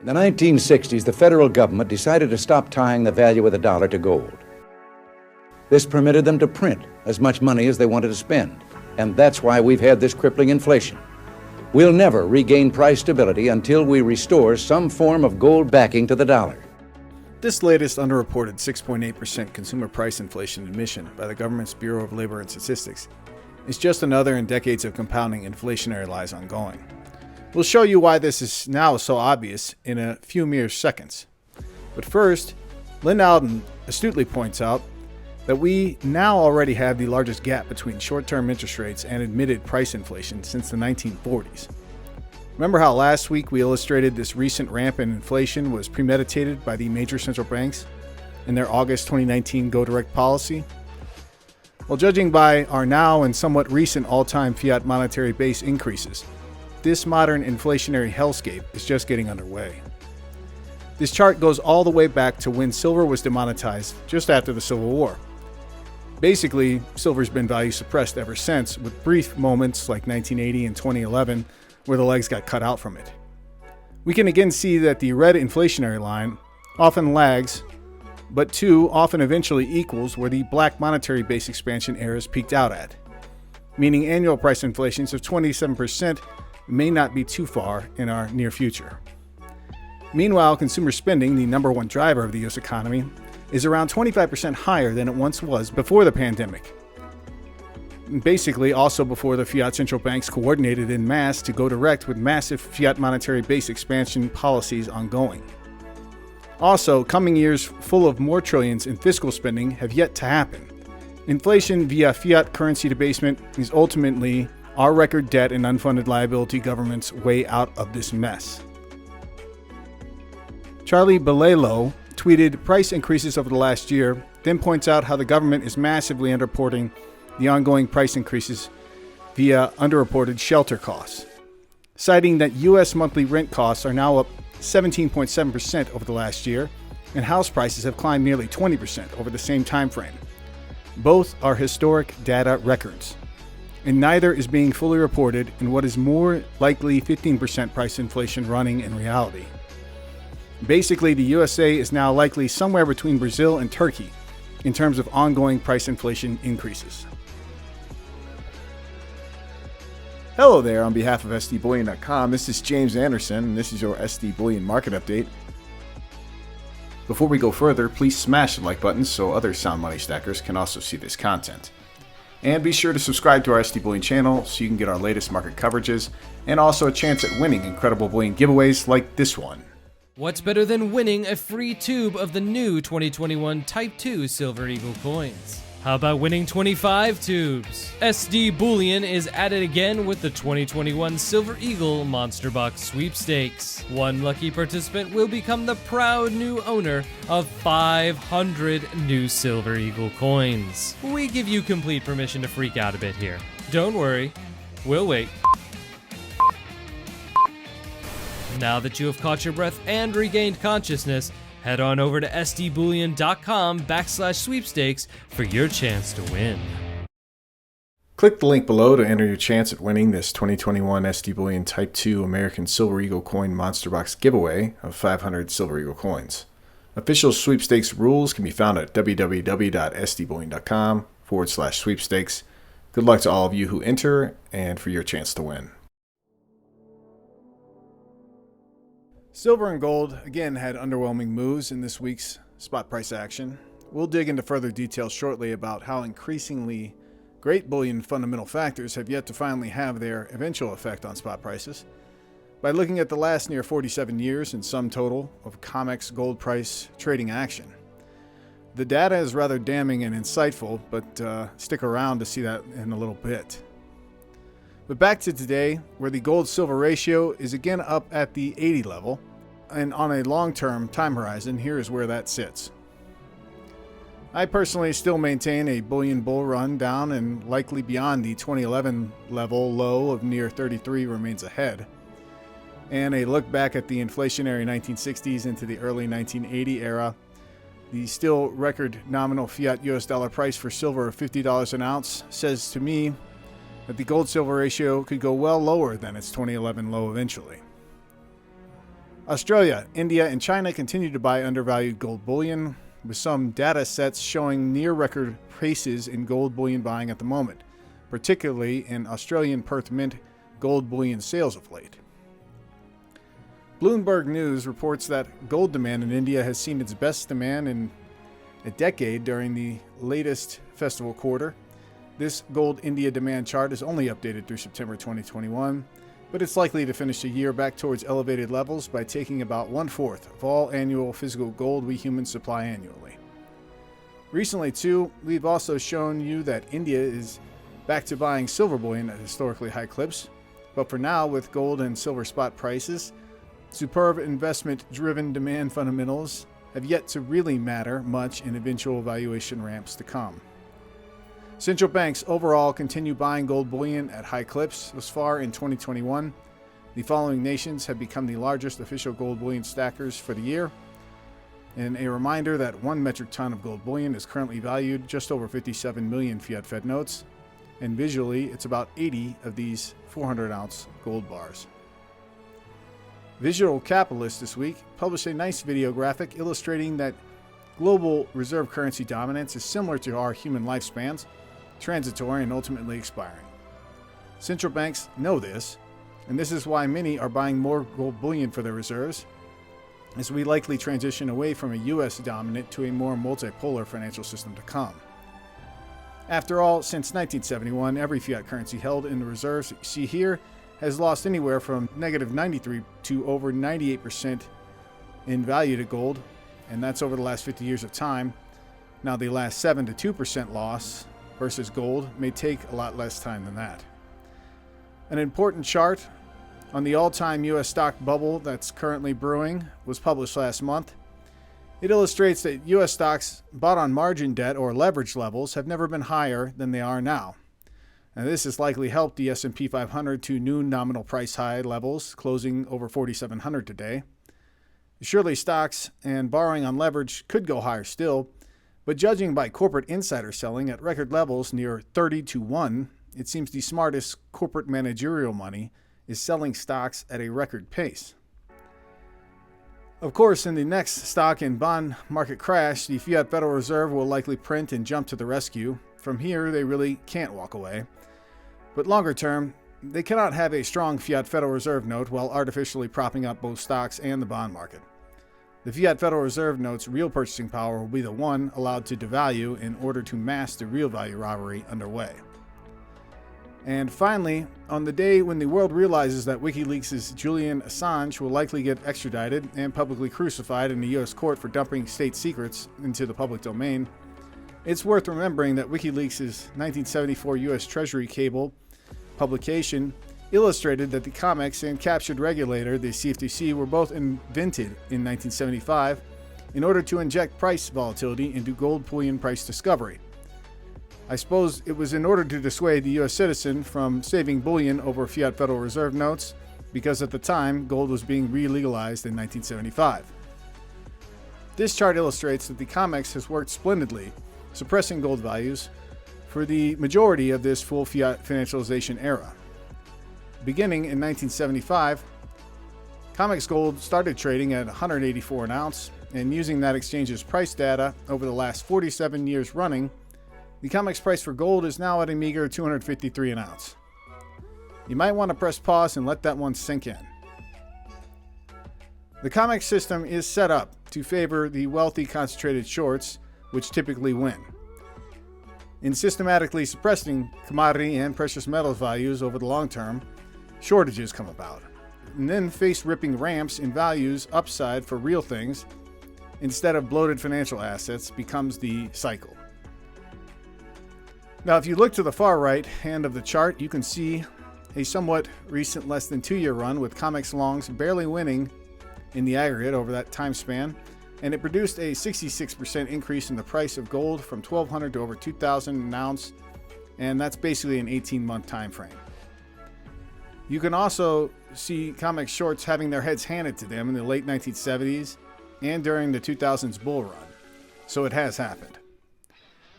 In the 1960s, the federal government decided to stop tying the value of the dollar to gold. This permitted them to print as much money as they wanted to spend, and that's why we've had this crippling inflation. We'll never regain price stability until we restore some form of gold backing to the dollar. This latest underreported 6.8% consumer price inflation admission by the government's Bureau of Labor and Statistics is just another in decades of compounding inflationary lies ongoing. We'll show you why this is now so obvious in a few mere seconds. But first, Lynn Alden astutely points out that we now already have the largest gap between short-term interest rates and admitted price inflation since the 1940s. Remember how last week we illustrated this recent ramp in inflation was premeditated by the major central banks in their August 2019 Go Direct policy? Well, judging by our now and somewhat recent all-time fiat monetary base increases, this modern inflationary hellscape is just getting underway. This chart goes all the way back to when silver was demonetized just after the Civil War. Basically, silver's been value suppressed ever since, with brief moments like 1980 and 2011 where the legs got cut out from it. We can again see that the red inflationary line often lags, but too often eventually equals where the black monetary base expansion eras peaked out at, meaning annual price inflations of 27% may not be too far in our near future. Meanwhile, consumer spending, the number one driver of the U.S. economy, is around 25% higher than it once was before the pandemic. Basically, also before the fiat central banks coordinated en masse to go direct with massive fiat monetary base expansion policies ongoing. Also, coming years full of more trillions in fiscal spending have yet to happen. Inflation via fiat currency debasement is ultimately our record debt and unfunded liability government's way out of this mess. Charlie Balelo tweeted price increases over the last year, then points out how the government is massively underreporting the ongoing price increases via underreported shelter costs, citing that U.S. monthly rent costs are now up 17.7% over the last year, and house prices have climbed nearly 20% over the same time frame. Both are historic data records, and neither is being fully reported in what is more likely 15% price inflation running in reality. Basically, the USA is now likely somewhere between Brazil and Turkey in terms of ongoing price inflation increases. Hello there, on behalf of SDBullion.com, this is James Anderson, and this is your SD Bullion Market Update. Before we go further, please smash the like button so other sound money stackers can also see this content. And be sure to subscribe to our SD Bullion channel so you can get our latest market coverages, and also a chance at winning incredible bullion giveaways like this one. What's better than winning a free tube of the new 2021 Type 2 Silver Eagle coins? How about winning 25 tubes? SD Bullion is at it again with the 2021 Silver Eagle Monster Box Sweepstakes. One lucky participant will become the proud new owner of 500 new Silver Eagle coins. We give you complete permission to freak out a bit here. Don't worry, we'll wait. Now that you have caught your breath and regained consciousness, head on over to sdbullion.com/sweepstakes for your chance to win. Click the link below to enter your chance at winning this 2021 SD Bullion Type 2 American Silver Eagle Coin Monster Box giveaway of 500 Silver Eagle coins. Official sweepstakes rules can be found at www.sdbullion.com/sweepstakes. Good luck to all of you who enter and for your chance to win. Silver and gold again had underwhelming moves in this week's spot price action. We'll dig into further details shortly about how increasingly great bullion fundamental factors have yet to finally have their eventual effect on spot prices. By looking at the last near 47 years in sum total of Comex gold price trading action. The data is rather damning and insightful, but stick around to see that in a little bit. But back to today, where the gold-silver ratio is again up at the 80 level, and on a long-term time horizon, here is where that sits. I personally still maintain a bullion bull run down and likely beyond the 2011 level low of near 33 remains ahead. And a look back at the inflationary 1960s into the early 1980 era, the still record nominal fiat US dollar price for silver of $50 an ounce says to me that the gold-silver ratio could go well lower than its 2011 low eventually. Australia, India, and China continue to buy undervalued gold bullion, with some data sets showing near record paces in gold bullion buying at the moment, particularly in Australian Perth Mint gold bullion sales of late. Bloomberg News reports that gold demand in India has seen its best demand in a decade during the latest festival quarter. This gold India demand chart is only updated through September 2021, but it's likely to finish the year back towards elevated levels by taking about 1/4 of all annual physical gold we humans supply annually. Recently, too, we've also shown you that India is back to buying silver bullion at historically high clips, but for now, with gold and silver spot prices, superb investment-driven demand fundamentals have yet to really matter much in eventual valuation ramps to come. Central banks overall continue buying gold bullion at high clips. Thus far in 2021, the following nations have become the largest official gold bullion stackers for the year. And a reminder that 1 metric ton of gold bullion is currently valued just over 57 million fiat Fed notes, and visually it's about 80 of these 400-ounce gold bars. Visual Capitalist this week published a nice video graphic illustrating that global reserve currency dominance is similar to our human lifespans, transitory and ultimately expiring. Central banks know this, and this is why many are buying more gold bullion for their reserves, as we likely transition away from a US dominant to a more multipolar financial system to come. After all, since 1971, every fiat currency held in the reserves that you see here has lost anywhere from -93 to over 98% in value to gold, and that's over the last 50 years of time. Now, the last 7 to 2% loss versus gold may take a lot less time than that. An important chart on the all-time U.S. stock bubble that's currently brewing was published last month. It illustrates that U.S. stocks bought on margin debt or leverage levels have never been higher than they are now. And this has likely helped the S&P 500 to new nominal price high levels, closing over 4,700 today. Surely stocks and borrowing on leverage could go higher still, but judging by corporate insider selling at record levels near 30-1, it seems the smartest corporate managerial money is selling stocks at a record pace. Of course, in the next stock and bond market crash, the Fiat Federal Reserve will likely print and jump to the rescue. From here, they really can't walk away. But longer term, they cannot have a strong Fiat Federal Reserve note while artificially propping up both stocks and the bond market. The Fiat Federal Reserve note's real purchasing power will be the one allowed to devalue in order to mask the real value robbery underway. And finally, on the day when the world realizes that WikiLeaks' Julian Assange will likely get extradited and publicly crucified in a U.S. court for dumping state secrets into the public domain, it's worth remembering that WikiLeaks' 1974 U.S. Treasury cable publication illustrated that the Comex and captured regulator, the CFTC, were both invented in 1975 in order to inject price volatility into gold bullion price discovery. I suppose it was in order to dissuade the U.S. citizen from saving bullion over Fiat Federal Reserve notes, because at the time, gold was being re-legalized in 1975. This chart illustrates that the Comex has worked splendidly, suppressing gold values for the majority of this full fiat financialization era. Beginning in 1975, Comex Gold started trading at $184 an ounce, and using that exchange's price data over the last 47 years running, the Comex price for gold is now at a meager $253 an ounce. You might want to press pause and let that one sink in. The Comex system is set up to favor the wealthy concentrated shorts, which typically win. In systematically suppressing commodity and precious metals values over the long term, shortages come about, and then face ripping ramps in values upside for real things instead of bloated financial assets becomes the cycle. Now, if you look to the far right hand of the chart, you can see a somewhat recent less than 2-year run with Comex longs barely winning in the aggregate over that time span, and it produced a 66% increase in the price of gold from $1,200 to over $2,000 an ounce, and that's basically an 18-month time frame. You can also see Comex shorts having their heads handed to them in the late 1970s and during the 2000s bull run, so it has happened.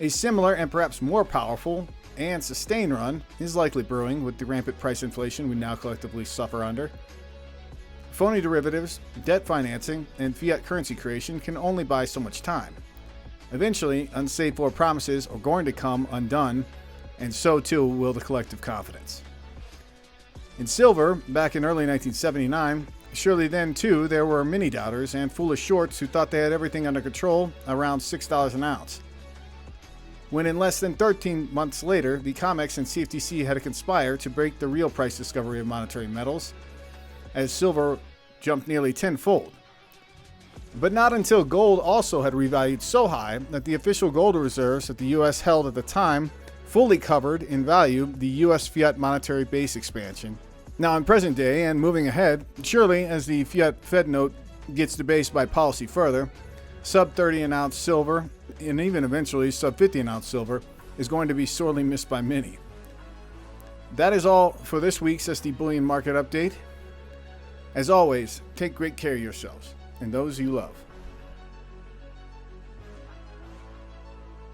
A similar and perhaps more powerful and sustained run is likely brewing with the rampant price inflation we now collectively suffer under. phony derivatives, debt financing, and fiat currency creation can only buy so much time. Eventually, unsafe for promises are going to come undone, and so too will the collective confidence. In silver, back in early 1979, surely then too there were many doubters and foolish shorts who thought they had everything under control around $6 an ounce. When in less than 13 months later, the Comex and CFTC had to conspire to break the real price discovery of monetary metals, as silver jumped nearly tenfold. But not until gold also had revalued so high that the official gold reserves that the U.S. held at the time fully covered in value the U.S. fiat monetary base expansion. Now in present day and moving ahead, surely as the fiat Fed note gets debased by policy further, sub 30 an ounce silver and even eventually sub 50 an ounce silver is going to be sorely missed by many. That is all for this week's SD Bullion Market Update. As always, take great care of yourselves and those you love.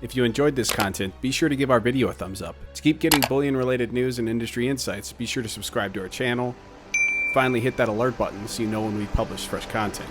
If you enjoyed this content, be sure to give our video a thumbs up. To keep getting bullion-related news and industry insights, be sure to subscribe to our channel. Finally, hit that alert button so you know when we publish fresh content.